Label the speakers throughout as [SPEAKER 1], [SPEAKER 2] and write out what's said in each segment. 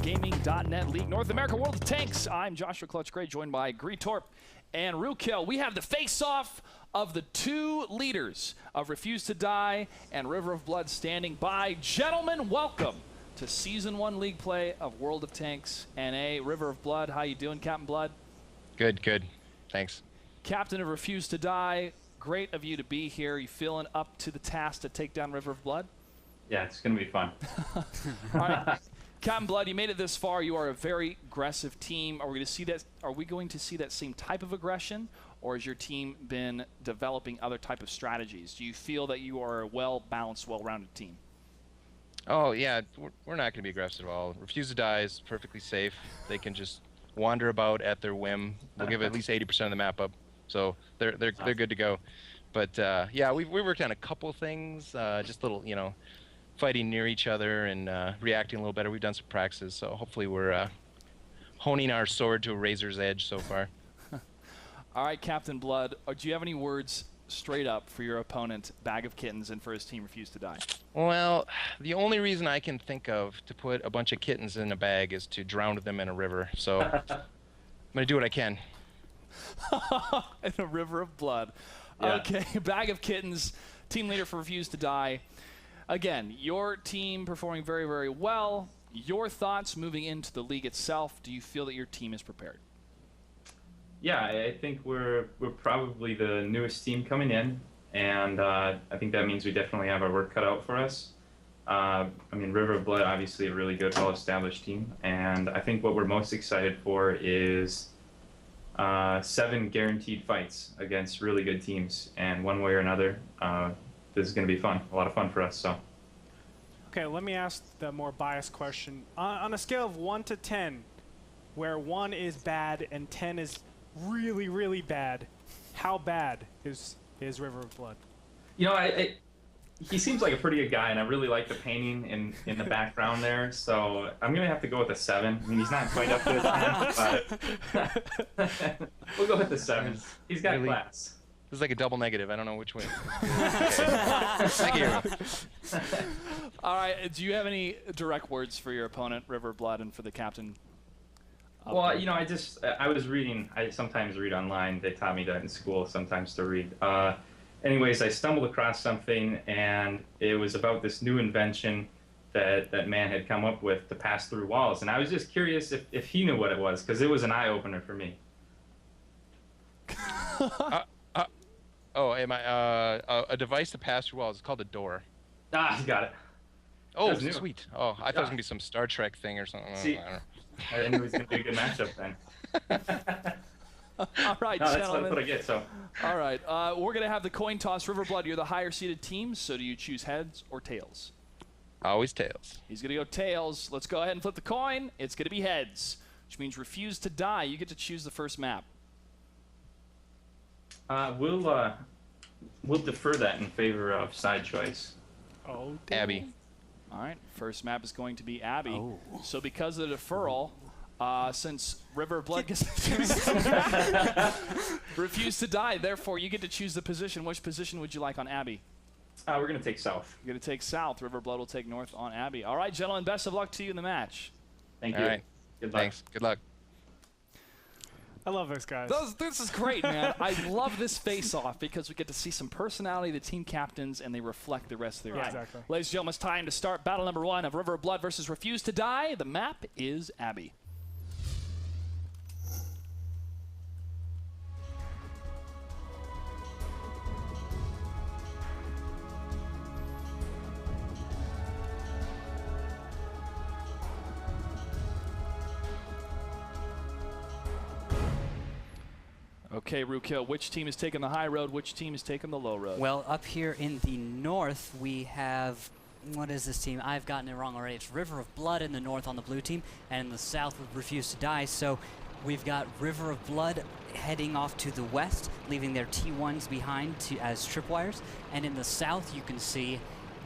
[SPEAKER 1] WGLNA League North America World of Tanks. I'm Joshua Clutch Gray, joined by Greetorp and Rukiel. We have the face-off of the two leaders of Refuse to Die and River of Blood standing by. Gentlemen, welcome to Season 1 League play of World of Tanks NA. River of Blood, how you doing, Captain Blood?
[SPEAKER 2] Good, good. Thanks.
[SPEAKER 1] Captain of Refuse to Die, great of you to be here. You feeling up to the task to take down River of Blood?
[SPEAKER 3] Yeah, it's going to be fun.
[SPEAKER 1] All right. Captain Blood, you made it this far. You are a very aggressive team. Are we going to see that? Are we going to see that same type of aggression, or has your team been developing other type of strategies? Do you feel that you are a well-balanced, well-rounded team?
[SPEAKER 2] Oh yeah, we're not going to be aggressive at all. Refuse to Die is perfectly safe. They can just wander about at their whim. We'll give at least 80% of the map up, so they're good to go. But yeah, we worked on a couple things, just little, you know, fighting near each other and reacting a little better. We've done some practices, so hopefully we're honing our sword to a razor's edge so far.
[SPEAKER 1] All right, Captain Blood, do you have any words straight up for your opponent, Bag of Kittens, and for his team Refuse to Die?
[SPEAKER 2] Well, the only reason I can think of to put a bunch of kittens in a bag is to drown them in a river. So I'm going to do what I can.
[SPEAKER 1] In a river of blood.
[SPEAKER 3] Yeah.
[SPEAKER 1] Okay, Bag of Kittens, team leader for Refuse to Die. Again, your team performing very, very well. Your thoughts moving into the league itself. Do you feel that your team is prepared?
[SPEAKER 3] Yeah, I think we're probably the newest team coming in, and I think that means we definitely have our work cut out for us. I mean, River of Blood, obviously a really good, well-established team, and I think what we're most excited for is 7 guaranteed fights against really good teams, and one way or another, this is going to be fun, a lot of fun for us. So.
[SPEAKER 4] Okay, let me ask the more biased question. On a scale of 1 to 10, where 1 is bad and 10 is really, really bad, how bad is River of Blood?
[SPEAKER 3] You know, he seems like a pretty good guy, and I really like the painting in the background there. So I'm gonna have to go with a 7. I mean, he's not quite up to the 10, but we'll go with the 7. He's got
[SPEAKER 2] Really?
[SPEAKER 3] class.
[SPEAKER 2] This is like a double negative. I don't know which way. Thank you.
[SPEAKER 1] All right, do you have any direct words for your opponent, River of Blood, and for the captain?
[SPEAKER 3] Well, you know, I was reading. I sometimes read online. They taught me that in school sometimes to read. Anyways, I stumbled across something, and it was about this new invention that man had come up with to pass through walls. And I was just curious if he knew what it was, because it was an eye-opener for me.
[SPEAKER 2] Oh, am I a device to pass through walls? It's called a door.
[SPEAKER 3] Ah, you got it.
[SPEAKER 2] Oh,
[SPEAKER 3] That's new.
[SPEAKER 2] sweet. Oh, I thought it was gonna be some Star Trek thing or something.
[SPEAKER 3] See,
[SPEAKER 2] I don't know.
[SPEAKER 3] I knew it was going to be a good matchup then.
[SPEAKER 1] All right,
[SPEAKER 3] No,
[SPEAKER 1] gentlemen.
[SPEAKER 3] that's what I get, so.
[SPEAKER 1] All right, we're going to have the coin toss. River of Blood, you're the higher-seeded team, so do you choose heads or tails?
[SPEAKER 2] Always tails.
[SPEAKER 1] He's going to go tails. Let's go ahead and flip the coin. It's going to be heads, which means Refuse to Die. You get to choose the first map.
[SPEAKER 3] We'll defer that in favor of side choice.
[SPEAKER 4] Oh,
[SPEAKER 2] Abby.
[SPEAKER 1] All right, first map is going to be Abby. Oh. So because of the deferral, since River of Blood gets Refuse to Die, therefore you get to choose the position. Which position would you like on Abby?
[SPEAKER 3] We're going to take south.
[SPEAKER 1] You're going to take south. River of Blood will take north on Abby. All right, gentlemen, best of luck to you in the match.
[SPEAKER 3] Thank
[SPEAKER 2] All
[SPEAKER 3] you.
[SPEAKER 2] right.
[SPEAKER 3] Good luck.
[SPEAKER 2] Thanks. Good luck.
[SPEAKER 4] I love this, guys.
[SPEAKER 1] This is great, man. I love this face-off because we get to see some personality of the team captains, and they reflect the rest of their
[SPEAKER 4] Yeah,
[SPEAKER 1] team.
[SPEAKER 4] exactly.
[SPEAKER 1] Ladies and gentlemen, it's time to start battle number 1 of River of Blood versus Refuse to Die. The map is Abby. Okay, Rukiel, which team is taking the high road? Which team is taking the low road?
[SPEAKER 5] Well, up here in the north, we have, what is this team? I've gotten it wrong already. It's River of Blood in the north on the blue team, and in the south, we Refuse to Die. So we've got River of Blood heading off to the west, leaving their T1s behind as tripwires. And in the south, you can see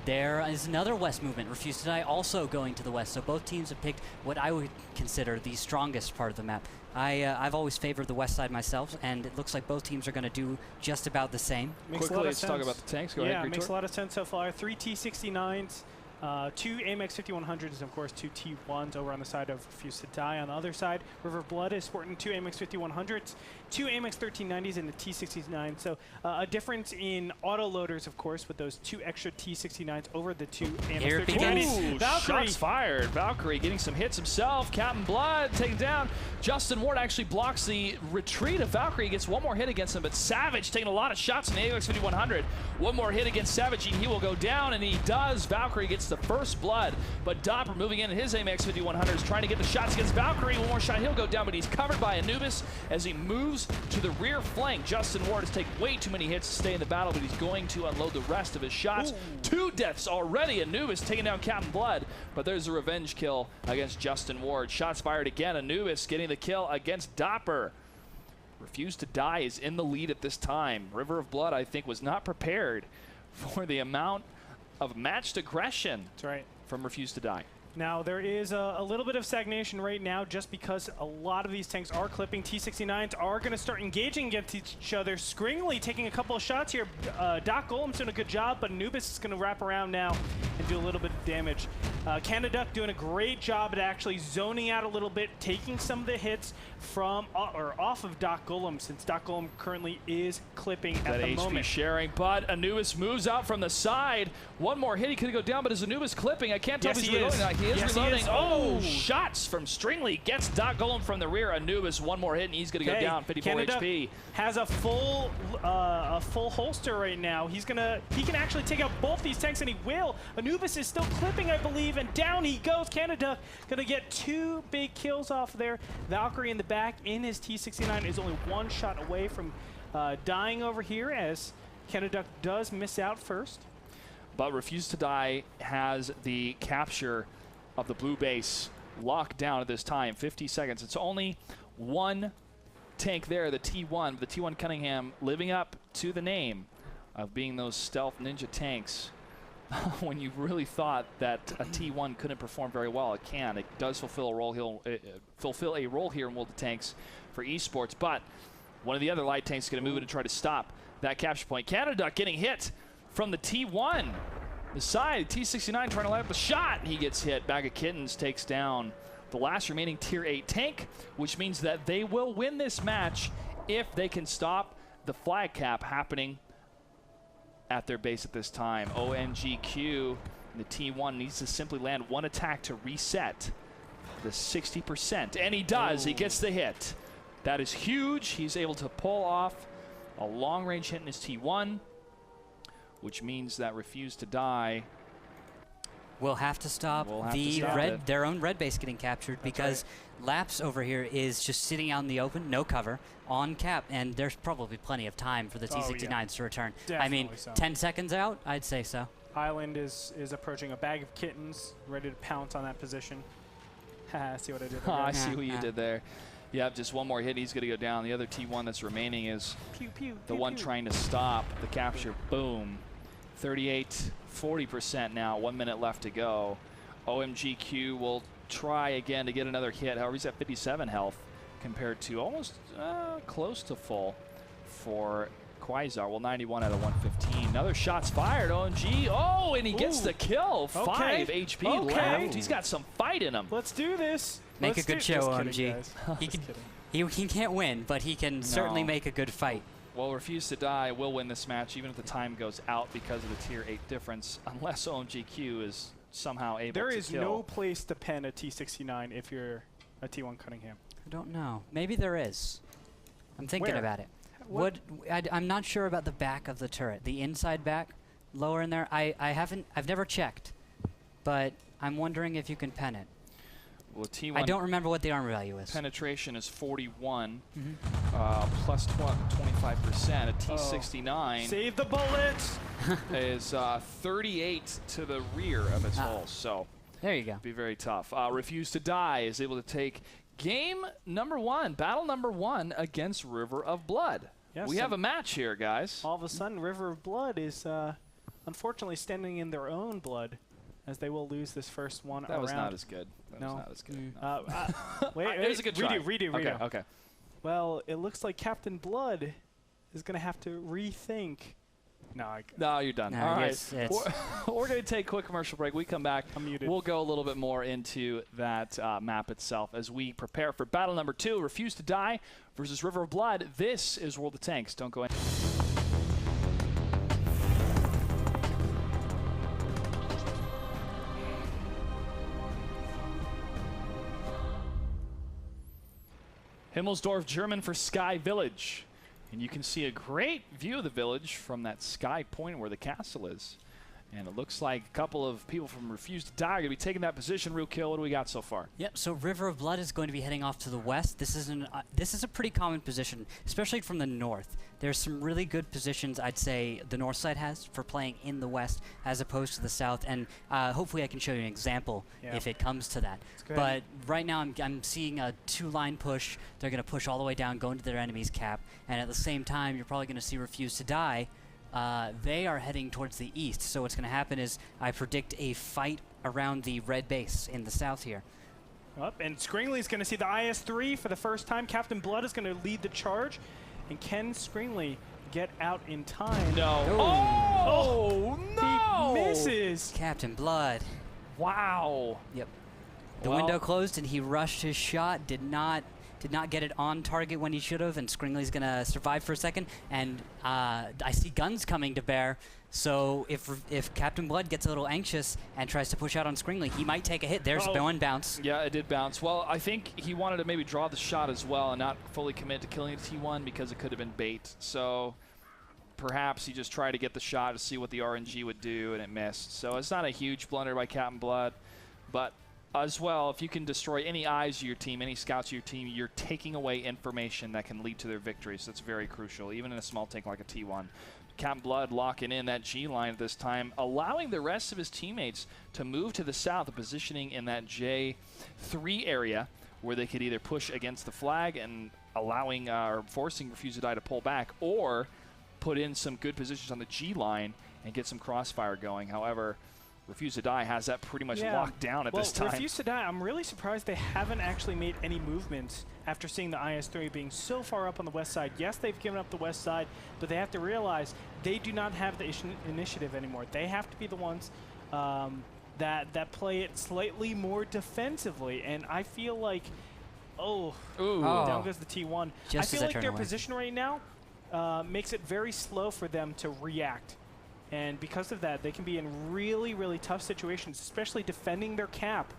[SPEAKER 5] there is another west movement, Refuse to Die, also going to the west. So both teams have picked what I would consider the strongest part of the map. I've always favored the west side myself, and it looks like both teams are going to do just about the same.
[SPEAKER 4] Makes
[SPEAKER 1] Quickly,
[SPEAKER 4] a lot of
[SPEAKER 1] let's
[SPEAKER 4] sense.
[SPEAKER 1] talk about the tanks. Go
[SPEAKER 4] yeah,
[SPEAKER 1] ahead,
[SPEAKER 4] it makes
[SPEAKER 1] Greetorp.
[SPEAKER 4] a lot of sense so far. 3 T-69s, 2 Amex 5100s and of course 2 T1s over on the side of Refuse to Die. On the other side, River of Blood is sporting 2 Amex 5100s, 2 Amex 1390s, and a T69. So a difference in auto loaders, of course, with those 2 extra T69s over the 2 Amex 1390s.
[SPEAKER 1] Ooh,
[SPEAKER 4] Valkyrie.
[SPEAKER 1] shots fired. Valkyrie getting some hits himself. Captain Blood taken down. Justin Ward actually blocks the retreat of Valkyrie. He gets one more hit against him, but Savage taking a lot of shots in the AMX 5100. One more hit against Savage, and he will go down, and he does. Valkyrie gets the first blood, but Doppler moving in his AMX 5100 is trying to get the shots against Valkyrie. One more shot, he'll go down, but he's covered by Anubis as he moves to the rear flank. Justin Ward has taken way too many hits to stay in the battle, but he's going to unload the rest of his shots. Ooh. 2 deaths already. Anubis taking down Captain Blood, but there's a revenge kill against Justin Ward. Shots fired again. Anubis getting the kill against Doppler. Refuse to Die is in the lead at this time. River of Blood, I think, was not prepared for the amount of matched aggression.
[SPEAKER 4] That's right.
[SPEAKER 1] From Refuse to Die.
[SPEAKER 4] Now, there is a little bit of stagnation right now just because a lot of these tanks are clipping. T69s are going to start engaging against each other. Skringley taking a couple of shots here. Doc Golem's doing a good job, but Anubis is going to wrap around now and do a little bit of damage. Canaduck doing a great job at actually zoning out a little bit, taking some of the hits from or off of Doc Golem, since Doc Golem currently is clipping at the moment.
[SPEAKER 1] That HP sharing, but Anubis moves out from the side. One more hit, he could go down, but is Anubis clipping? I can't tell if he's reloading. He is reloading. Oh, shots from Stringley. Gets Doc Golem from the rear. Anubis, one more hit, and he's going to go down, 54 HP.
[SPEAKER 4] Has a full holster right now. He can actually take out both these tanks, and he will. Anubis is still clipping, I believe, and down he goes. Canada going to get 2 big kills off there. Valkyrie in the back in his T69 is only 1 shot away from dying over here, as Canada does miss out first.
[SPEAKER 1] But Refuse to Die has the capture of the blue base locked down at this time. 50 seconds. It's only 1 tank there, the T1. The T1 Cunningham living up to the name of being those stealth ninja tanks. When you really thought that a T1 couldn't perform very well, it can. It does fulfill a role here in World of Tanks for esports. But one of the other light tanks is going to move in to try to stop that capture point. Canaduck getting hit from the T1. The side, T69 trying to light up a shot. He gets hit. Bag of Kittens takes down the last remaining Tier 8 tank, which means that they will win this match if they can stop the flag cap happening at their base at this time. ONGQ, the T1 needs to simply land 1 attack to reset the 60%. And he does. He gets the hit. That is huge. He's able to pull off a long-range hit in his T1, which means that Refuse to Die
[SPEAKER 5] will have to stop their own red base getting captured. That's because Laps over here is just sitting out in the open, no cover, on cap, and there's probably plenty of time for the T69s to return.
[SPEAKER 4] Definitely
[SPEAKER 5] I mean,
[SPEAKER 4] so.
[SPEAKER 5] 10 seconds out, I'd say so.
[SPEAKER 4] Island is approaching a Bag of Kittens, ready to pounce on that position. See what I did there?
[SPEAKER 1] I see what you did there. Yeah, just 1 more hit, he's going to go down. The other T1 that's remaining is the one trying to stop the capture. Boom. 38, 40% now, 1 minute left to go. OMGQ will try again to get another hit. However, he's at 57 health compared to almost close to full for Quasar. Well, 91 out of 115. Another shot's fired. OMG. Oh, and he gets the kill. 5 HP left. He's got some fight in him.
[SPEAKER 4] Let's do this.
[SPEAKER 5] Make a good show, OMG. He can't win, but he can certainly make a good fight.
[SPEAKER 1] Well, Refuse to Die will win this match even if the time goes out because of the Tier 8 difference, unless OMGQ is somehow able to kill.
[SPEAKER 4] There is no place to pen a T69 if you're a T1 Cunningham.
[SPEAKER 5] I don't know. Maybe there is. I'm thinking about it. I'm not sure about the back of the turret. The inside back, lower in there. I've never checked, but I'm wondering if you can pen it.
[SPEAKER 1] Well, T1
[SPEAKER 5] I don't remember what the armor value is.
[SPEAKER 1] Penetration is 41, plus 25%. A T69
[SPEAKER 4] save the bullets
[SPEAKER 1] is 38 to the rear of its hull. So
[SPEAKER 5] there you go.
[SPEAKER 1] Be very tough. Refuse to Die is able to take game number 1, battle number 1 against River of Blood. Yes, we have a match here, guys.
[SPEAKER 4] All of a sudden, River of Blood is unfortunately standing in their own blood, as they will lose this first one.
[SPEAKER 1] That was not as good. That was not as good. No.
[SPEAKER 4] Wait,
[SPEAKER 1] it was a good try.
[SPEAKER 4] Redo.
[SPEAKER 1] Okay.
[SPEAKER 4] Well, it looks like Captain Blood is going to have to rethink
[SPEAKER 1] No, you're done.
[SPEAKER 5] No,
[SPEAKER 1] All right.
[SPEAKER 5] yes,
[SPEAKER 1] We're going to take a quick commercial break. We come back.
[SPEAKER 4] I'm muted.
[SPEAKER 1] We'll go a little bit more into that map itself as we prepare for battle number 2, Refuse to Die versus River of Blood. This is World of Tanks. Don't go in. Himmelsdorf, German for Sky Village. And you can see a great view of the village from that sky point where the castle is. And it looks like a couple of people from Refuse to Die are going to be taking that position. Real kill. What do we got so far?
[SPEAKER 5] Yep, so River of Blood is going to be heading off to the west. This is a pretty common position, especially from the north. There's some really good positions, I'd say, the north side has for playing in the west as opposed to the south. And hopefully I can show you an example if it comes to that. But right now I'm seeing a 2-line push. They're going to push all the way down, go into their enemy's cap. And at the same time, you're probably going to see Refuse to Die. They are heading towards the east, so what's going to happen is I predict a fight around the red base in the south here.
[SPEAKER 4] And Scringley's going to see the IS-3 for the first time. Captain Blood is going to lead the charge. And can Scringley get out in time?
[SPEAKER 1] No.
[SPEAKER 4] Oh,
[SPEAKER 1] no!
[SPEAKER 4] He misses.
[SPEAKER 5] Captain Blood.
[SPEAKER 1] Wow.
[SPEAKER 5] Yep. The window closed, and he rushed his shot, did not get it on target when he should have, and Scringley's going to survive for a second. And I see guns coming to bear, so if Captain Blood gets a little anxious and tries to push out on Scringley, he might take a hit. There's one bounce.
[SPEAKER 1] Yeah, it did bounce. Well, I think he wanted to maybe draw the shot as well and not fully commit to killing the T1 because it could have been bait. So perhaps he just tried to get the shot to see what the RNG would do, and it missed. So it's not a huge blunder by Captain Blood, but as well, if you can destroy any eyes of your team, any scouts of your team, you're taking away information that can lead to their victories. That's very crucial, even in a small tank like a T1. Captain Blood locking in that G line at this time, allowing the rest of his teammates to move to the south, positioning in that J3 area where they could either push against the flag and allowing or forcing Refuse to Die to pull back, or put in some good positions on the G line and get some crossfire going. However, Refuse to Die has that pretty much locked down at this time.
[SPEAKER 4] Refuse to Die, I'm really surprised they haven't actually made any movement after seeing the IS-3 being so far up on the west side. Yes, they've given up the west side, but they have to realize they do not have the initiative anymore. They have to be the ones that play it slightly more defensively, and I feel like, down goes the T1. I feel like their position right now makes it very slow for them to react. And because of that, they can be in really, really tough situations, especially defending their cap.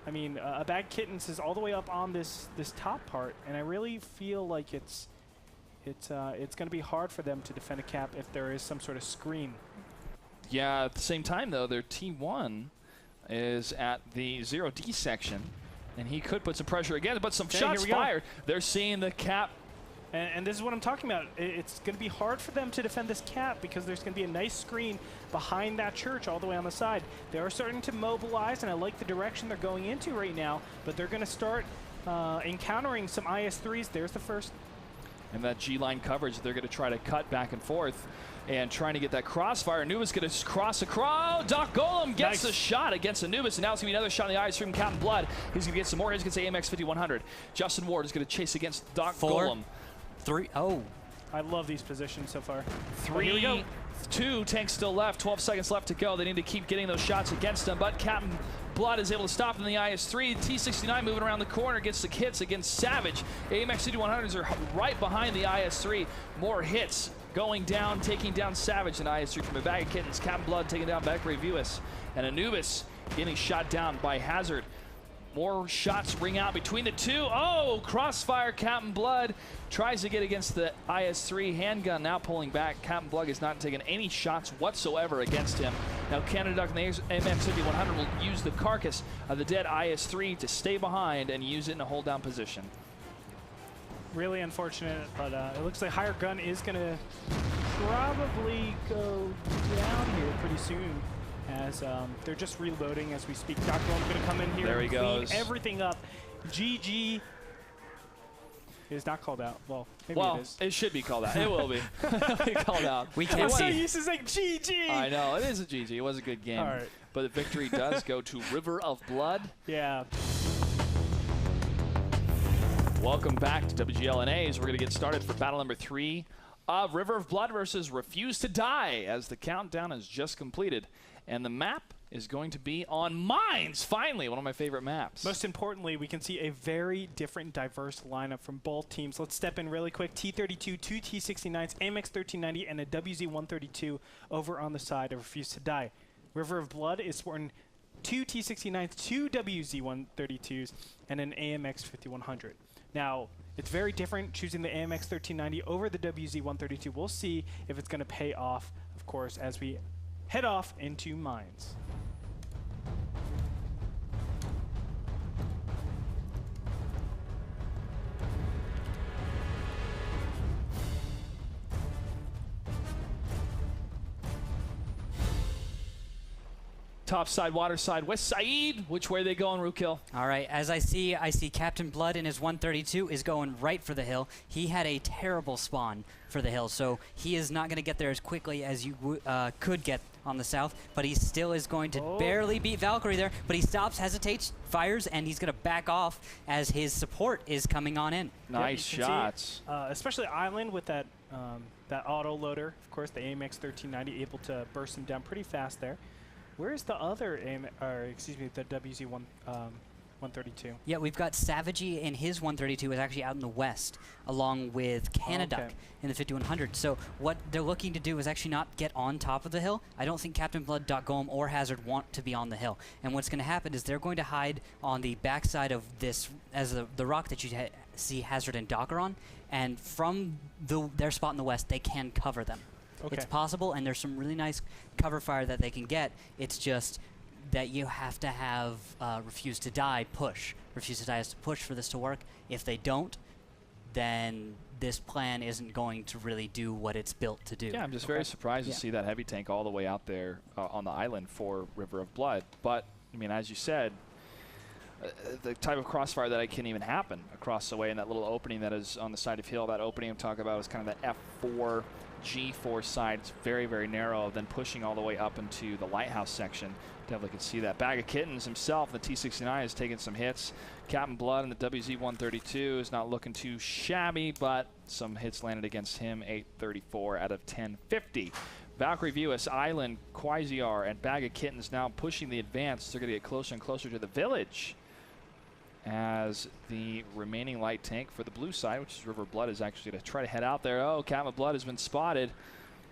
[SPEAKER 4] I mean, a Bad Kittens is all the way up on this top part, and I really feel like it's going to be hard for them to defend a cap if there is some sort of screen.
[SPEAKER 1] Yeah, at the same time, though, their T1 is at the 0D section, and he could put some pressure again, but some shots fired. They're seeing the cap.
[SPEAKER 4] And this is what I'm talking about. It's going to be hard for them to defend this cap because there's going to be a nice screen behind that church all the way on the side. They are starting to mobilize, and I like the direction they're going into right now, but they're going to start encountering some IS-3s. There's the first.
[SPEAKER 1] And that G-line coverage, they're going to try to cut back and forth and trying to get that crossfire. Anubis going to cross across. Doc Golem gets a shot against Anubis, and now it's going to be another shot in the eyes from Captain Blood. He's going to get some more hits against the AMX 5100. Justin Ward is going to chase against Doc Golem.
[SPEAKER 5] 3. Oh.
[SPEAKER 4] I love these positions so far.
[SPEAKER 1] 3, 2 tanks still left. 12 seconds left to go. They need to keep getting those shots against them, but Captain Blood is able to stop them in the IS-3. T-69 moving around the corner gets the hits against Savage. AMX 5100s are right behind the IS-3. More hits going down, taking down Savage and IS-3 from a bag of kittens. Captain Blood taking down Beckray Viewis. And Anubis getting shot down by Hazard. More shots ring out between the two. Oh, crossfire. Captain Blood tries to get against the IS-3 handgun, now pulling back. Captain Blood is not taking any shots whatsoever against him. Now Canada Duck and the AMX 5100 will use the carcass of the dead IS-3 to stay behind and use it in a hold down position.
[SPEAKER 4] Really unfortunate, but it looks like Higher Gun is going to probably go down here pretty soon. As they're just reloading as we speak. Dr. One's going to come in here and clean everything up. GG is not called out. Well, maybe it is.
[SPEAKER 1] It should be called out. It will be. It'll be called out.
[SPEAKER 5] We can't
[SPEAKER 4] see. I'm so used to saying GG.
[SPEAKER 1] I know. It is a GG. It was a good game.
[SPEAKER 4] All right.
[SPEAKER 1] But the victory does go to River of Blood.
[SPEAKER 4] Yeah.
[SPEAKER 1] Welcome back to WGLNA as we're going to get started for battle number 3 of River of Blood versus Refuse to Die as the countdown is just completed. And the map is going to be on Mines, finally, one of my favorite maps.
[SPEAKER 4] Most importantly, we can see a very different, diverse lineup from both teams. Let's step in really quick. T32, 2 T69s, AMX 1390, and a WZ132 over on the side of Refuse to Die. River of Blood is sporting 2 T69s, 2 WZ132s, and an AMX 5100. Now, it's very different choosing the AMX 1390 over the WZ132. We'll see if it's going to pay off, of course, as we head off into Mines.
[SPEAKER 1] Top side, water side, West Side. Which way are they going, Rookil?
[SPEAKER 5] All right, as I see Captain Blood in his 132 is going right for the hill. He had a terrible spawn for the hill, so he is not going to get there as quickly as you could get on the south, but he still is going to barely beat Valkyrie there, but he stops, hesitates, fires, and he's going to back off as his support is coming on in.
[SPEAKER 1] Nice shots.
[SPEAKER 4] See, especially Island with that that auto loader. Of course, the AMX 1390 able to burst him down pretty fast there. Where's the other the WZ132?
[SPEAKER 5] Yeah, we've got Savagey in his 132 is actually out in the west, along with Canaduck in the 5100. So what they're looking to do is actually not get on top of the hill. I don't think Captain Blood, Golem, or Hazard want to be on the hill. And what's going to happen is they're going to hide on the backside of this, as the rock that you see Hazard and Docker on, and from their spot in the west, they can cover them.
[SPEAKER 4] Okay.
[SPEAKER 5] It's possible, and there's some really nice cover fire that they can get. It's just that you have to have Refuse to Die push. Refuse to Die has to push for this to work. If they don't, then this plan isn't going to really do what it's built to do.
[SPEAKER 1] Yeah, I'm just very surprised to see that heavy tank all the way out there on the island for River of Blood. But, I mean, as you said, the type of crossfire that can even happen across the way in that little opening that is on the side of hill, that opening I'm talking about is kind of that F4, G4 side. It's very, very narrow, then pushing all the way up into the lighthouse section. Definitely can see that. Bag of Kittens himself, the T69, has taken some hits. Captain Blood and the WZ132 is not looking too shabby, but some hits landed against him, 834 out of 1050. Valkyrie, Viewus, Island, Quasiar, and Bag of Kittens now pushing the advance. They're going to get closer and closer to the village as the remaining light tank for the blue side, which is River Blood, is actually going to try to head out there. Oh, Captain Blood has been spotted.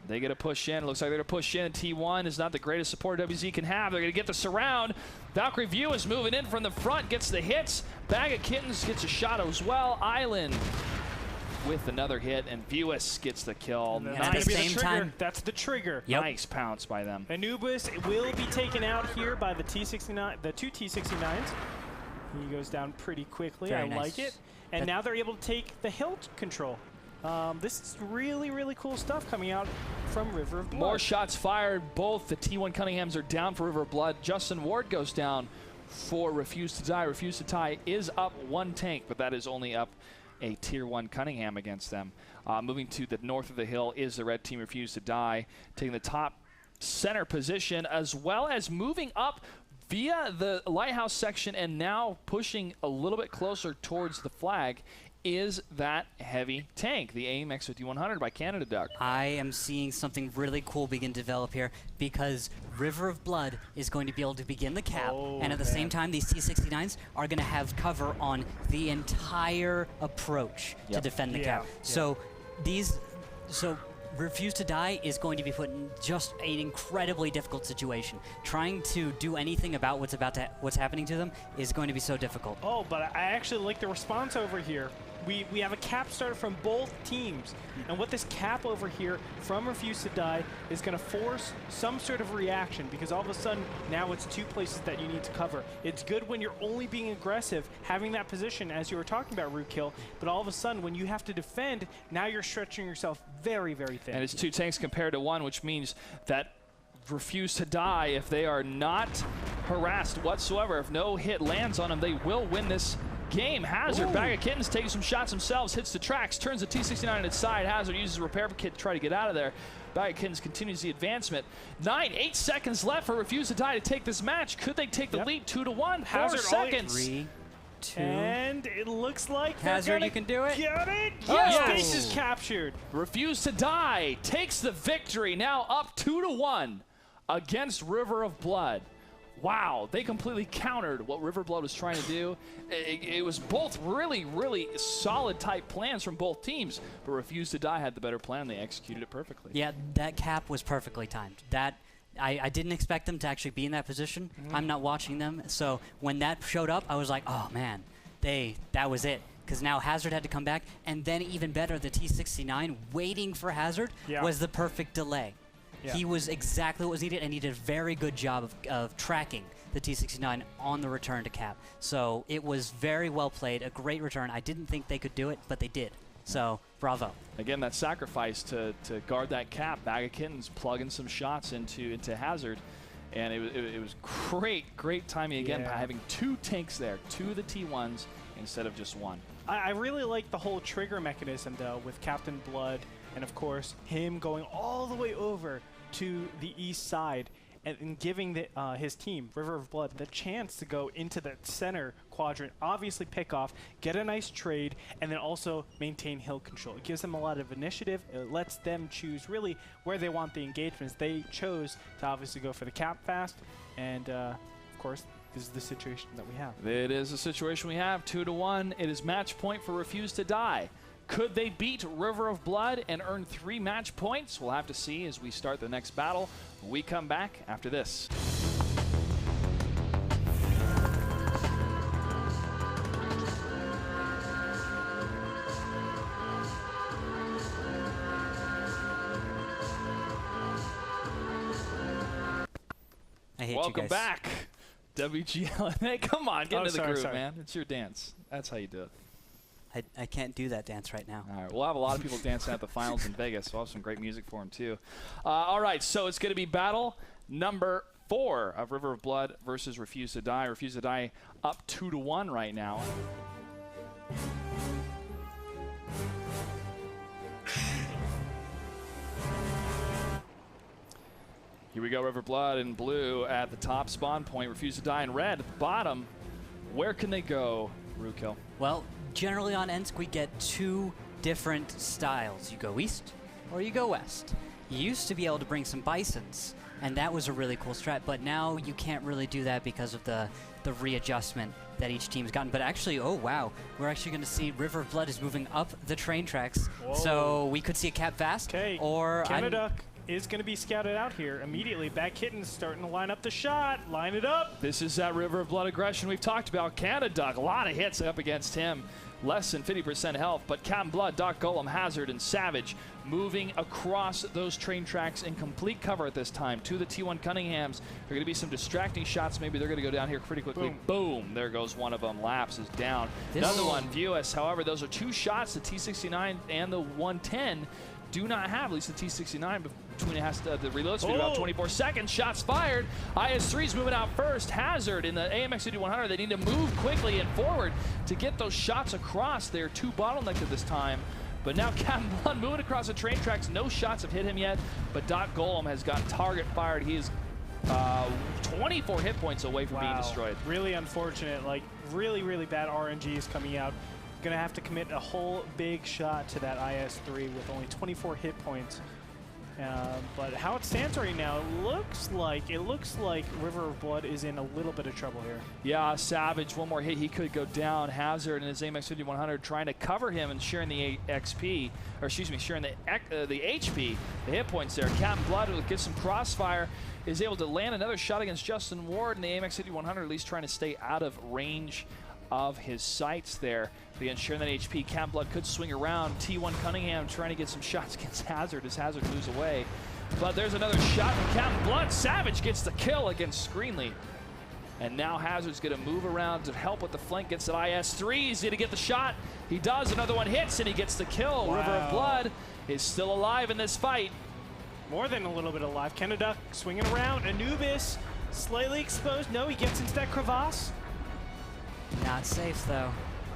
[SPEAKER 1] They get a push in. It looks like they're going to push in. T1 is not the greatest support WZ can have. They're going to get the surround. Valkyrie View is moving in from the front, gets the hits. Bag of Kittens gets a shot as well. Island with another hit, and Viewus gets the kill.
[SPEAKER 5] And at the same time,
[SPEAKER 4] that's the trigger.
[SPEAKER 5] Yep.
[SPEAKER 1] Nice pounce by them.
[SPEAKER 4] Anubis will be taken out here by the T69, the two T69s. He goes down pretty quickly.
[SPEAKER 5] Very
[SPEAKER 4] I
[SPEAKER 5] nice.
[SPEAKER 4] like it. And now they're able to take the hill control. This is really, really cool stuff coming out from River of Blood.
[SPEAKER 1] More shots fired. Both the T1 Cunninghams are down for River of Blood. Justin Ward goes down for Refuse to Die. Refuse to Die is up one tank, but that is only up a Tier 1 Cunningham against them. Moving to the north of the hill is the red team Refuse to Die, taking the top center position, as well as moving up via the lighthouse section and now pushing a little bit closer towards the flag is that heavy tank, the AMX 5100 by Canaduck.
[SPEAKER 5] I am seeing something really cool begin to develop here because River of Blood is going to be able to begin the cap, and at the same time, these T69s are going to have cover on the entire approach to defend the cap. So Refuse to Die is going to be put in just an incredibly difficult situation. Trying to do anything about what's happening to them is going to be so difficult.
[SPEAKER 4] Oh, but I actually like the response over here. We have a cap started from both teams, and what this cap over here from Refuse to Die is going to force some sort of reaction, because all of a sudden now it's two places that you need to cover. It's good when you're only being aggressive, having that position as you were talking about, Rootkill, but all of a sudden when you have to defend, now you're stretching yourself very, very thin.
[SPEAKER 1] And it's two tanks compared to one, which means that Refuse to Die, if they are not harassed whatsoever, if no hit lands on them, they will win this game. Hazard, Bag of Kittens, taking some shots themselves, hits the tracks, turns the T69 on its side. Hazard uses a repair kit to try to get out of there. Bag of Kittens continues the advancement. 8 seconds left for Refuse to Die to take this match. Could they take the lead 2-1? 4
[SPEAKER 4] Hazard
[SPEAKER 1] seconds.
[SPEAKER 5] 3, 2.
[SPEAKER 4] And it looks like
[SPEAKER 5] Hazard, you can do it.
[SPEAKER 4] Get it?
[SPEAKER 1] Oh!
[SPEAKER 4] Yes, base is captured.
[SPEAKER 1] Refuse to Die takes the victory, now up 2-1 against River of Blood. Wow, they completely countered what River Blood was trying to do. It was both really, really solid type plans from both teams, but Refuse to Die had the better plan. They executed it perfectly.
[SPEAKER 5] Yeah, that cap was perfectly timed. That I didn't expect them to actually be in that position. I'm not watching them, so when that showed up, I was like, oh man, that was it. Because now Hazard had to come back, and then even better, the T-69 waiting for Hazard was the perfect delay.
[SPEAKER 4] Yeah.
[SPEAKER 5] He was exactly what was needed, and he did a very good job of tracking the T-69 on the return to cap. So it was very well played, a great return. I didn't think they could do it, but they did. So bravo.
[SPEAKER 1] Again, that sacrifice to guard that cap, Bag of Kittens plugging some shots into Hazard. And it was great timing again by having 2 tanks there, 2 of the T1s instead of just 1.
[SPEAKER 4] I really like the whole trigger mechanism, though, with Captain Blood and, of course, him going all the way over to the east side and giving his team, River of Blood, the chance to go into the center quadrant, obviously pick off, get a nice trade, and then also maintain hill control. It gives them a lot of initiative. It lets them choose really where they want the engagements. They chose to obviously go for the cap fast, and of course, this is the situation that we have.
[SPEAKER 1] It is the situation we have, 2-1. It is match point for Refuse to Die. Could they beat River of Blood and earn 3 match points? We'll have to see as we start the next battle. We come back after this.
[SPEAKER 5] I hate
[SPEAKER 1] Welcome
[SPEAKER 5] you guys.
[SPEAKER 1] back, WGLNA. Come on, get into the groove,
[SPEAKER 4] sorry.
[SPEAKER 1] man. It's your dance. That's how you do it.
[SPEAKER 5] I can't do that dance right now.
[SPEAKER 1] All right, we'll have a lot of people dancing at the finals in Vegas, so we'll have some great music for them, too. All right, so it's going to be battle number 4 of River of Blood versus Refuse to Die. Refuse to Die up 2-1 right now. Here we go, River Blood in blue at the top spawn point. Refuse to Die in red at the bottom. Where can they go, Rukill?
[SPEAKER 5] Well, generally on Ensk, we get 2 different styles. You go east or you go west. You used to be able to bring some bisons, and that was a really cool strat, but now you can't really do that because of the readjustment that each team's gotten. But actually, oh wow, we're actually going to see River of Blood is moving up the train tracks.
[SPEAKER 4] Whoa.
[SPEAKER 5] So we could see a cap fast.
[SPEAKER 4] Okay,
[SPEAKER 5] or
[SPEAKER 4] Canada is going to be scouted out here immediately. Bag Kitten's starting to line up the shot. Line it up.
[SPEAKER 1] This is that River of Blood aggression we've talked about. Canada, a lot of hits up against him. Less than 50% health, but Captain Blood, Doc Golem, Hazard, and Savage moving across those train tracks in complete cover at this time. To the T1 Cunninghams. There are going to be some distracting shots. Maybe they're going to go down here pretty quickly. Boom. There goes one of them. Laps is down. Another one, View us. However, those are 2 shots. The T69 and the 110 do not have, at least the T69, between it has to, the reload speed about 24 seconds. Shots fired. IS-3's moving out first. Hazard in the AMX 5100. They need to move quickly and forward to get those shots across. They're 2 bottlenecked at this time. But now Captain Blood moving across the train tracks. No shots have hit him yet, but Doc Golem has got target fired. He is 24 hit points away from being destroyed.
[SPEAKER 4] Really unfortunate. Like, really, really bad RNGs coming out. Gonna have to commit a whole big shot to that IS-3 with only 24 hit points. But how it stands right now, it looks like River of Blood is in a little bit of trouble here.
[SPEAKER 1] Yeah, Savage, one more hit, he could go down. Hazard and his AMX 5100 trying to cover him and sharing the XP, or excuse me, sharing the HP, the hit points there. Captain Blood will get some crossfire, is able to land another shot against Justin Ward, and the AMX 5100 at least trying to stay out of range of his sights there. But ensuring that HP, Captain Blood could swing around. T1 Cunningham trying to get some shots against Hazard as Hazard moves away. But there's another shot from Captain Blood. Savage gets the kill against Screenly. And now Hazard's going to move around to help with the flank. Gets at IS-3. He's going to get the shot. He does. Another one hits, and he gets the kill.
[SPEAKER 4] Wow.
[SPEAKER 1] River of Blood is still alive in this fight.
[SPEAKER 4] More than a little bit alive. Canada swinging around. Anubis slightly exposed. No, he gets into that crevasse.
[SPEAKER 5] Not safe though.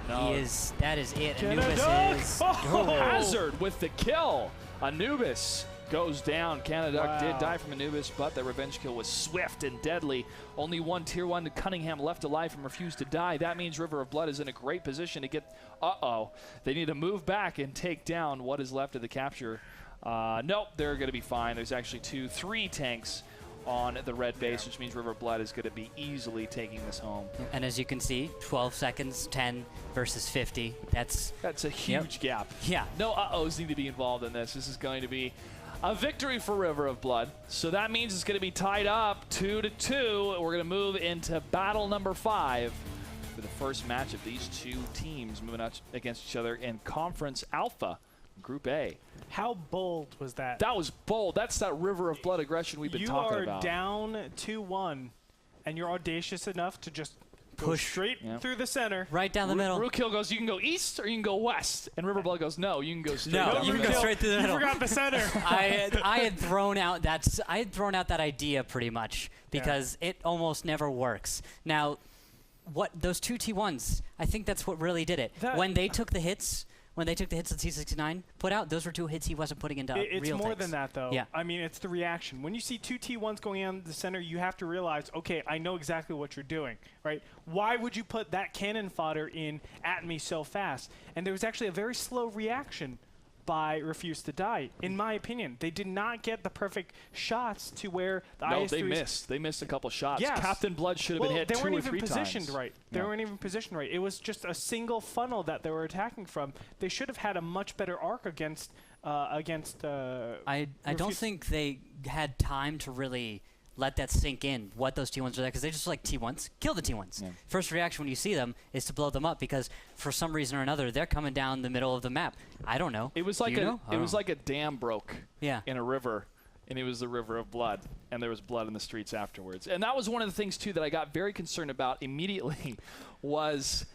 [SPEAKER 1] No.
[SPEAKER 5] That is it.
[SPEAKER 4] Canada.
[SPEAKER 5] Anubis is.
[SPEAKER 4] Oh!
[SPEAKER 1] Hazard with the kill. Anubis goes down. Canada did die from Anubis, but the revenge kill was swift and deadly. Only one Tier 1 to Cunningham left alive from Refuse to Die. That means River of Blood is in a great position to get... They need to move back and take down what is left of the capture. Nope, they're going to be fine. There's actually 3 tanks on the red base, which means River of Blood is going to be easily taking this home.
[SPEAKER 5] And as you can see, 12 seconds, 10 versus 50. That's
[SPEAKER 1] a huge gap.
[SPEAKER 5] Yeah.
[SPEAKER 1] No uh-ohs need to be involved in this. This is going to be a victory for River of Blood. So that means it's going to be tied up 2-2. We're going to move into battle number 5 for the first match of these 2 teams moving out against each other in Conference Alpha, Group A.
[SPEAKER 4] How bold was that?
[SPEAKER 1] That was bold. That's that River of Blood aggression we've been talking about.
[SPEAKER 4] You are down 2-1, and you're audacious enough to just push straight through the center.
[SPEAKER 5] Right down the middle.
[SPEAKER 1] Rookhill goes, you can go east or you can go west. And River Blood goes, no, you can go straight
[SPEAKER 5] No,
[SPEAKER 1] down
[SPEAKER 5] you
[SPEAKER 1] the
[SPEAKER 5] can go
[SPEAKER 1] middle.
[SPEAKER 5] straight through the middle.
[SPEAKER 4] You forgot the center.
[SPEAKER 5] I had thrown out that idea pretty much because it almost never works. Now, what those 2 T1s, I think that's what really did it. When they took the hits that C69 put out, those were 2 hits he wasn't putting into
[SPEAKER 4] It's
[SPEAKER 5] real
[SPEAKER 4] more
[SPEAKER 5] tanks.
[SPEAKER 4] than that, though.
[SPEAKER 5] Yeah.
[SPEAKER 4] I mean, it's the reaction. When you see 2 T1s going on the center, you have to realize, okay, I know exactly what you're doing, right? Why would you put that cannon fodder in at me so fast? And there was actually a very slow reaction by Refuse to Die, in my opinion. They did not get the perfect shots to where the
[SPEAKER 1] No,
[SPEAKER 4] IS-3s
[SPEAKER 1] they missed. They missed a couple shots.
[SPEAKER 4] Yes.
[SPEAKER 1] Captain Blood should have been hit 2 or 3 times.
[SPEAKER 4] They weren't even positioned right. They weren't even positioned right. It was just a single funnel that they were attacking from. They should have had a much better arc against.
[SPEAKER 5] I don't think they had time to really let that sink in, what those T1s are there, because they just like T1s. Kill the T1s. Yeah. First reaction when you see them is to blow them up because for some reason or another they're coming down the middle of the map. I don't know.
[SPEAKER 1] It was like a dam broke in a river, and it was the River of Blood, and there was blood in the streets afterwards. And that was one of the things too that I got very concerned about immediately was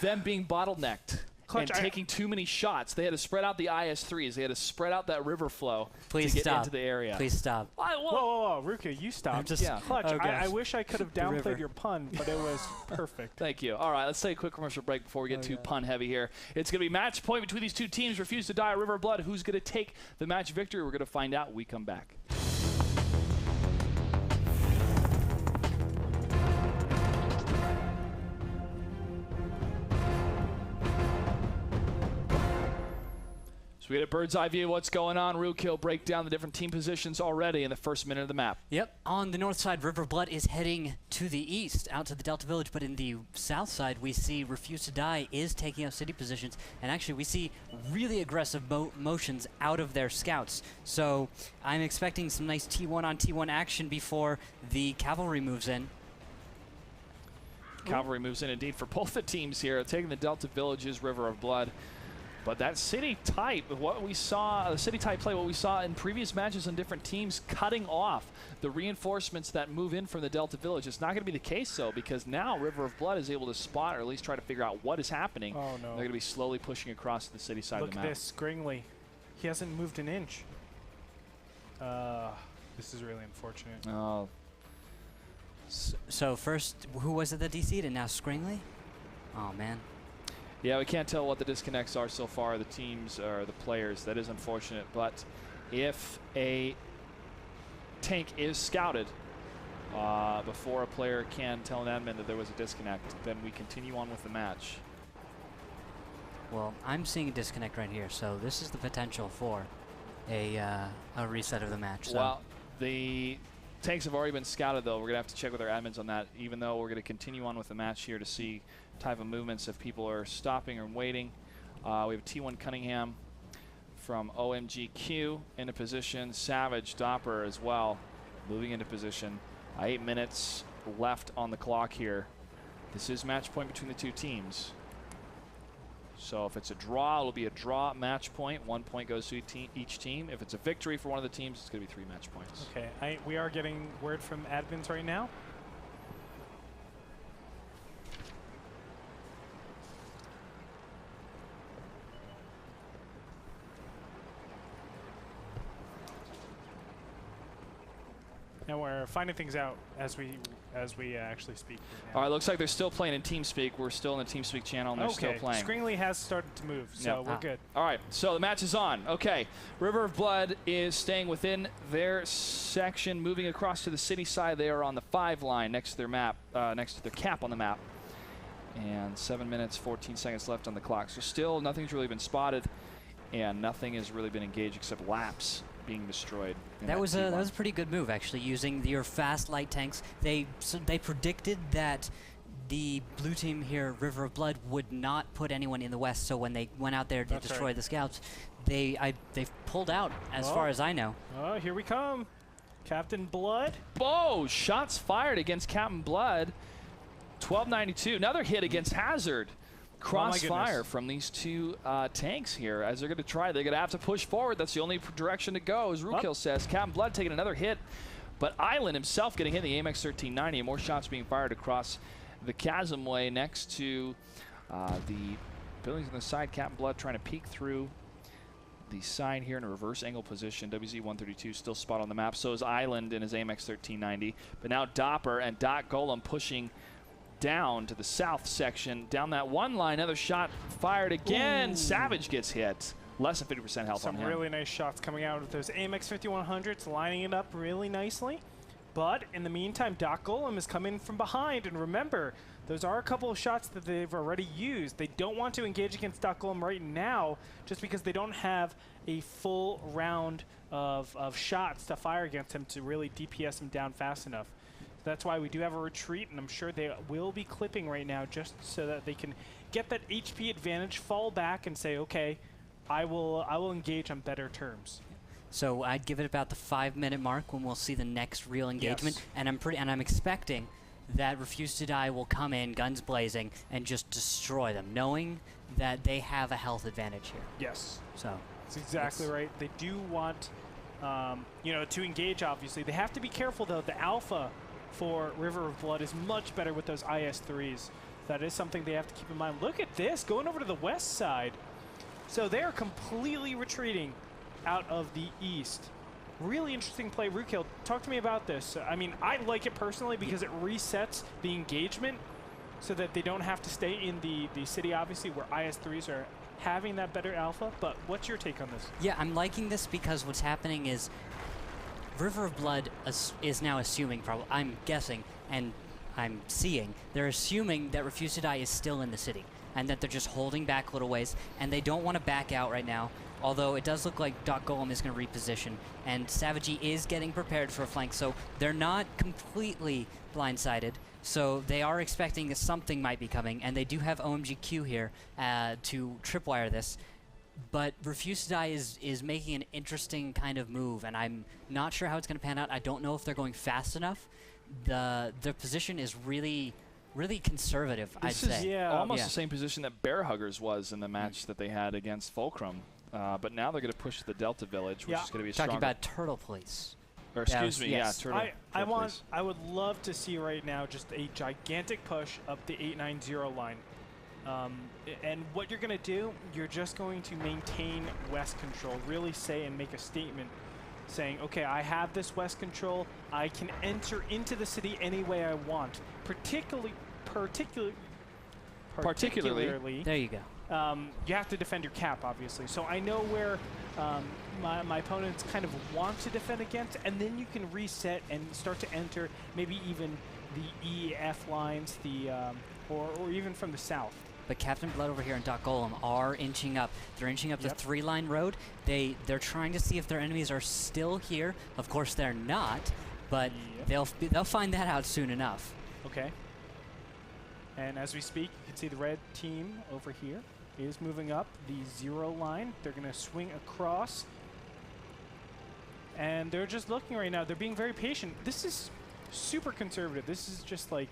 [SPEAKER 1] them being bottlenecked. Clutch, and taking too many shots. They had to spread out the IS-3s. They had to spread out that river flow to get into the area.
[SPEAKER 5] Please stop.
[SPEAKER 4] Whoa, Ruka, you stop. Clutch, I wish I could have downplayed your pun, but it was perfect.
[SPEAKER 1] Thank you. All right, let's take a quick commercial break before we get too pun heavy here. It's going to be match point between these 2 teams. Refuse to Die, River of Blood. Who's going to take the match victory? We're going to find out when we come back. So we get a bird's eye view of what's going on. Rookhill break down the different team positions already in the first minute of the map.
[SPEAKER 5] Yep. On the north side, River Blood is heading to the east, out to the Delta Village. But in the south side, we see Refuse to Die is taking up city positions. And actually, we see really aggressive motions out of their scouts. So I'm expecting some nice T1 on T1 action before the cavalry moves in.
[SPEAKER 1] Cavalry moves in indeed for both the teams here. Taking the Delta Village is River of Blood. But that city type, what we saw, the city type play, what we saw in previous matches on different teams, cutting off the reinforcements that move in from the Delta Village. It's not going to be the case, though, because now River of Blood is able to spot or at least try to figure out what is happening.
[SPEAKER 4] Oh, no.
[SPEAKER 1] They're going to be slowly pushing across the city side of the map.
[SPEAKER 4] Look at this, Gringley. He hasn't moved an inch. This is really unfortunate.
[SPEAKER 1] Oh.
[SPEAKER 5] So first, who was it that DC'd and now Scringley? Oh, man.
[SPEAKER 1] Yeah, we can't tell what the disconnects are so far, the teams or the players. That is unfortunate. But if a tank is scouted before a player can tell an admin that there was a disconnect, then we continue on with the match.
[SPEAKER 5] Well, I'm seeing a disconnect right here, so this is the potential for a reset of the match. So.
[SPEAKER 1] Well, the tanks have already been scouted, though. We're going to have to check with our admins on that, even though we're going to continue on with the match here to see type of movements if people are stopping or waiting. We have T1 Cunningham from OMGQ into position. Savage Dopper as well moving into position. 8 minutes left on the clock here. This is match point between the 2 teams. So if it's a draw, it'll be a draw match point. 1 point goes to each team. If it's a victory for one of the teams, it's going to be 3 match points.
[SPEAKER 4] Okay, we are getting word from admins right now. And we're finding things out as we as we actually speak right
[SPEAKER 1] All
[SPEAKER 4] now.
[SPEAKER 1] right, looks like they're still playing in TeamSpeak. We're still in the TeamSpeak channel, and they're still playing.
[SPEAKER 4] Screenly has started to move, so we're good.
[SPEAKER 1] All right, so the match is on. Okay, River of Blood is staying within their section, moving across to the city side. They are on the 5 line next to their map, next to their cap on the map. And 7 minutes, 14 seconds left on the clock. So still nothing's really been spotted, and nothing has really been engaged except laps being destroyed.
[SPEAKER 5] That was a pretty good move, actually, using your fast light tanks. They predicted that the blue team here, River of Blood, would not put anyone in the west. So when they went out there to destroy the scouts, they've pulled out, as far as I know.
[SPEAKER 4] Oh, here we come, Captain Blood.
[SPEAKER 1] Oh, shots fired against Captain Blood. 1292. Another hit against Hazard. Crossfire from these two tanks here as they're going to try. They're going to have to push forward. That's the only direction to go, as Rookhill says. Captain Blood taking another hit, but Island himself getting hit in the AMX 1390. More shots being fired across the chasm way next to the buildings on the side. Captain Blood trying to peek through the side here in a reverse angle position. WZ-132 still spot on the map. So is Island in his AMX 1390. But now Doppler and Dot Golem pushing down to the south section, down that one line. Another shot fired again. Ooh. Savage gets hit. Less than 50% health on him.
[SPEAKER 4] Some really nice shots coming out of those AMX 5100s, lining it up really nicely. But in the meantime, Doc Golem is coming from behind. And remember, those are a couple of shots that they've already used. They don't want to engage against Doc Golem right now just because they don't have a full round of shots to fire against him to really DPS him down fast enough. That's why we do have a retreat, and I'm sure they will be clipping right now just so that they can get that HP advantage, fall back, and say, okay, I will engage on better terms.
[SPEAKER 5] So I'd give it about the 5-minute mark when we'll see the next real engagement,
[SPEAKER 4] Yes.
[SPEAKER 5] and I'm expecting that Refuse to Die will come in guns blazing and just destroy them, knowing that they have a health advantage here.
[SPEAKER 4] Yes.
[SPEAKER 5] So
[SPEAKER 4] that's exactly right. They do want, to engage. Obviously, they have to be careful though. The alpha for River of Blood is much better with those IS-3s. That is something they have to keep in mind. Look at this, going over to the west side. So they are completely retreating out of the east. Really interesting play. Rookhill, talk to me about this. I mean, I like it personally because it resets the engagement so that they don't have to stay in the city, obviously, where IS-3s are having that better alpha. But what's your take on this?
[SPEAKER 5] yeah, I'm liking this because what's happening is River of Blood is now assuming, probably, I'm guessing, and I'm seeing, they're assuming that Refuse to Die is still in the city, and that they're just holding back a little ways, and they don't want to back out right now, although it does look like Doc Golem is going to reposition, and Savagey is getting prepared for a flank, so they're not completely blindsided, so they are expecting that something might be coming, and they do have OMGQ here to tripwire this. But Refuse to Die is making an interesting kind of move, and I'm not sure how it's going to pan out. I don't know if they're going fast enough. Their position is really conservative, I'd say.
[SPEAKER 1] This is almost the same position that Bear Huggers was in the match that they had against Fulcrum. But now they're going to push the Delta Village, which is going to be a
[SPEAKER 5] Talking about Turtle Police.
[SPEAKER 1] Or excuse me,
[SPEAKER 5] yes.
[SPEAKER 1] Turtle.
[SPEAKER 4] I would love to see right now just a gigantic push up the 890 line. And what you're going to do, you're just going to maintain west control, really say and make a statement saying, okay, I have this west control, I can enter into the city any way I want, particularly,
[SPEAKER 5] there you go.
[SPEAKER 4] You have to defend your cap, obviously. So I know where my opponents kind of want to defend against, and then you can reset and start to enter maybe even the EF lines, or even from the south.
[SPEAKER 5] But Captain Blood over here and Doc Golem are inching up. They're inching up the 3-line road. They're trying to see if their enemies are still here. Of course, they're not, but they'll find that out soon enough.
[SPEAKER 4] Okay. And as we speak, you can see the red team over here is moving up the 0 line. They're going to swing across. And they're just looking right now. They're being very patient. This is super conservative. This is just like...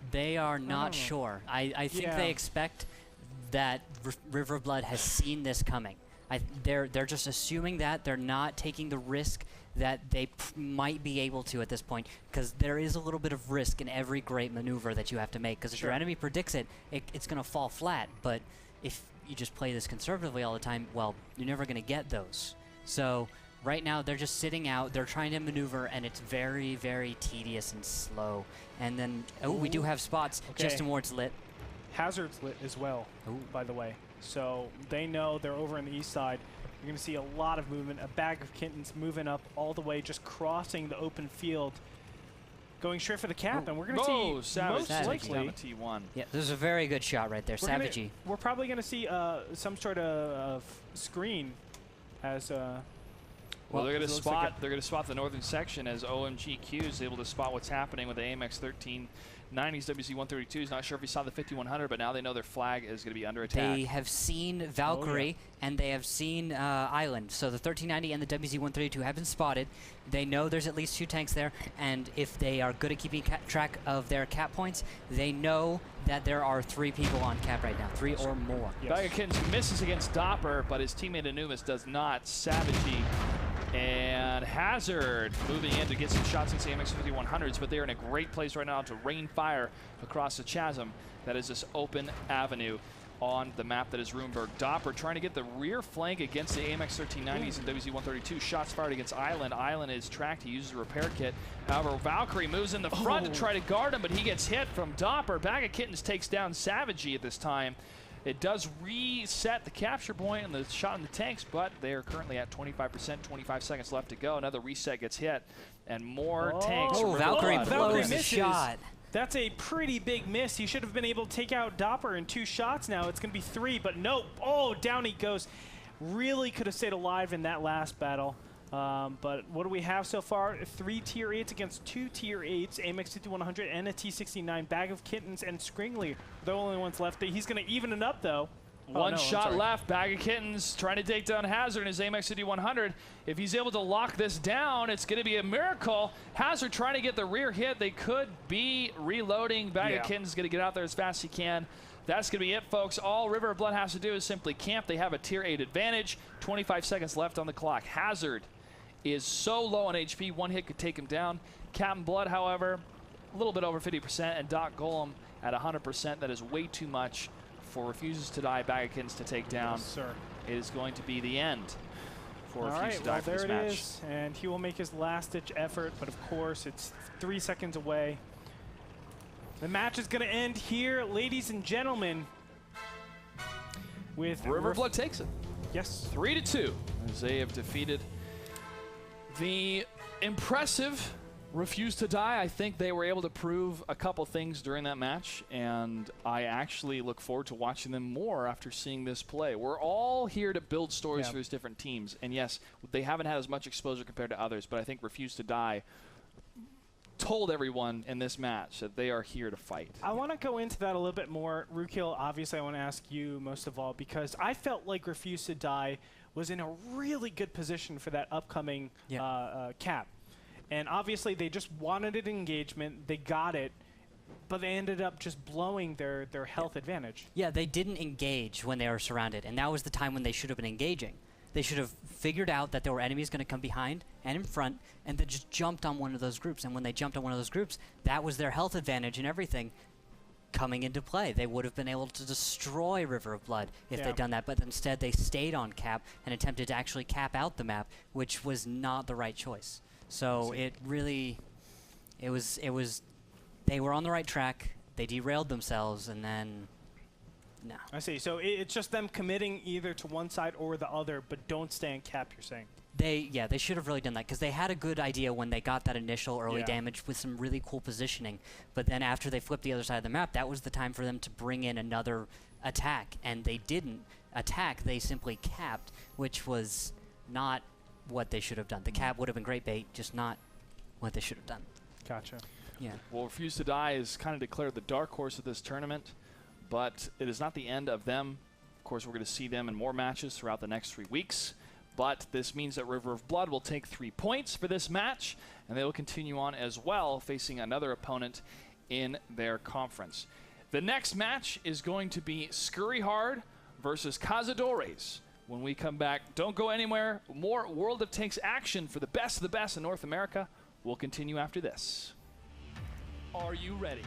[SPEAKER 5] They are not sure. I think they expect that River of Blood has seen this coming. They're just assuming that. They're not taking the risk that they might be able to at this point, because there is a little bit of risk in every great maneuver that you have to make, because if your enemy predicts it, it's going to fall flat. But if you just play this conservatively all the time, well, you're never going to get those. So Right now, they're just sitting out. They're trying to maneuver, and it's very, very tedious and slow. And then, oh, we do have spots.
[SPEAKER 4] Okay.
[SPEAKER 5] Justin Ward's lit.
[SPEAKER 4] Hazard's lit as well, by the way. So they know they're over on the east side. You're going to see a lot of movement. A bag of kittens moving up all the way, just crossing the open field, going straight for the cap. And we're going to see
[SPEAKER 1] Savage
[SPEAKER 4] most
[SPEAKER 1] takes down
[SPEAKER 4] likely.
[SPEAKER 1] the T1.
[SPEAKER 5] Yeah, there's a very good shot right there. Savagey.
[SPEAKER 4] We're probably going to see some sort of screen as.
[SPEAKER 1] Well, they're going
[SPEAKER 4] it
[SPEAKER 1] to
[SPEAKER 4] looks
[SPEAKER 1] spot.
[SPEAKER 4] like
[SPEAKER 1] They're going to spot the northern section as OMGQ is able to spot what's happening with the AMX 1390s WZ132s. Not sure if he saw the 5100, but now they know their flag is going to be under attack.
[SPEAKER 5] They have seen Valkyrie and they have seen Island. So the 1390 and the WZ132 have been spotted. They know there's at least 2 tanks there, and if they are good at keeping track of their cap points, they know that there are 3 people on cap right now, 3 or more.
[SPEAKER 4] Yes.
[SPEAKER 1] Bag of Kittens misses against Doppler, but his teammate Anumis does not. Savagey and Hazard moving in to get some shots against the AMX 5100s, but they're in a great place right now to rain fire across the chasm that is this open avenue on the map that is Runeberg. Doppler trying to get the rear flank against the AMX 1390s and WZ132. Shots fired against Island. Island is tracked. He uses a repair kit. However, Valkyrie moves in the front to try to guard him, but he gets hit from Doppler. Bag of Kittens takes down Savagey at this time. It does reset the capture point and the shot in the tanks, but they are currently at 25%, 25 seconds left to go. Another reset gets hit, and more tanks.
[SPEAKER 5] Oh, Valkyrie blows the shot.
[SPEAKER 4] That's a pretty big miss. He should have been able to take out Doppler in 2 shots now. It's going to be 3, but nope. Oh, down he goes. Really could have stayed alive in that last battle. But what do we have so far? 3 tier 8s against 2 tier 8s, AMX 5100 and a T69. Bag of Kittens and Scringley, the only ones left. He's going to even it up, though.
[SPEAKER 1] One shot left. Bag of Kittens trying to take down Hazard in his AMX 5100. If he's able to lock this down, it's going to be a miracle. Hazard trying to get the rear hit. They could be reloading. Bag of Kittens is going to get out there as fast as he can. That's going to be it, folks. All River of Blood has to do is simply camp. They have a tier 8 advantage. 25 seconds left on the clock. Hazard is so low on HP, 1 hit could take him down. Captain Blood, however, a little bit over 50%, and Doc Golem at 100%. That is way too much for Refuses to Die Bag of Kittens to take down.
[SPEAKER 4] Yes, sir.
[SPEAKER 1] It is going to be the end for Refuses to Die for
[SPEAKER 4] there
[SPEAKER 1] this
[SPEAKER 4] it
[SPEAKER 1] match.
[SPEAKER 4] is, and he will make his last-ditch effort, but of course it's 3 seconds away. The match is going to end here, ladies and gentlemen, with
[SPEAKER 1] River of Blood takes it.
[SPEAKER 4] Yes.
[SPEAKER 1] 3-2 as they have defeated the impressive Refuse to Die. I think they were able to prove a couple things during that match, and I actually look forward to watching them more after seeing this play. We're all here to build stories for these different teams, and yes, they haven't had as much exposure compared to others, but I think Refuse to Die told everyone in this match that they are here to fight.
[SPEAKER 4] I want to go into that a little bit more. Rukil, obviously I want to ask you most of all, because I felt like Refuse to Die was in a really good position for that upcoming cap. And obviously they just wanted an engagement, they got it, but they ended up just blowing their health advantage.
[SPEAKER 5] Yeah, they didn't engage when they were surrounded, and that was the time when they should have been engaging. They should have figured out that there were enemies going to come behind and in front, and then just jumped on one of those groups. And when they jumped on one of those groups, that was their health advantage and everything coming into play. They would have been able to destroy River of Blood if they'd done that, but instead they stayed on cap and attempted to actually cap out the map, which was not the right choice. So it really, it was, they were on the right track, they derailed themselves, and then, no.
[SPEAKER 4] I see. So it's just them committing either to one side or the other, but don't stay in cap, you're saying?
[SPEAKER 5] They should have really done that, because they had a good idea when they got that initial early damage with some really cool positioning. But then after they flipped the other side of the map, that was the time for them to bring in another attack, and they didn't attack, they simply capped, which was not what they should have done. The cap would have been great bait, just not what they should have done.
[SPEAKER 4] Gotcha.
[SPEAKER 5] Yeah.
[SPEAKER 1] Well, Refuse to Die is kind of declared the dark horse of this tournament, but it is not the end of them. Of course, we're going to see them in more matches throughout the next 3 weeks, but this means that River of Blood will take 3 points for this match, and they will continue on as well, facing another opponent in their conference. The next match is going to be Scurry Hard versus Cazadores. When we come back, don't go anywhere. More World of Tanks action for the best of the best in North America will continue after this. Are you ready?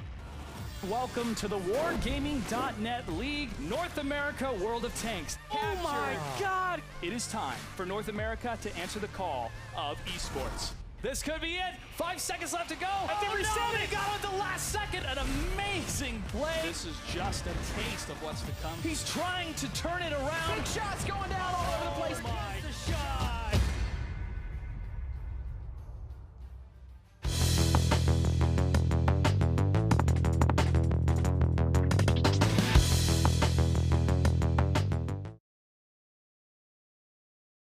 [SPEAKER 1] Welcome to the wargaming.net League North America World of Tanks.
[SPEAKER 4] Oh my God!
[SPEAKER 1] It is time for North America to answer the call of esports. This could be it. 5 seconds left to go. I
[SPEAKER 4] think we said
[SPEAKER 1] They
[SPEAKER 4] it.
[SPEAKER 1] got it at the last second. An amazing play. This is just a taste of what's to come. He's trying to turn it around.
[SPEAKER 6] Big shots going down all over the place.
[SPEAKER 1] Oh my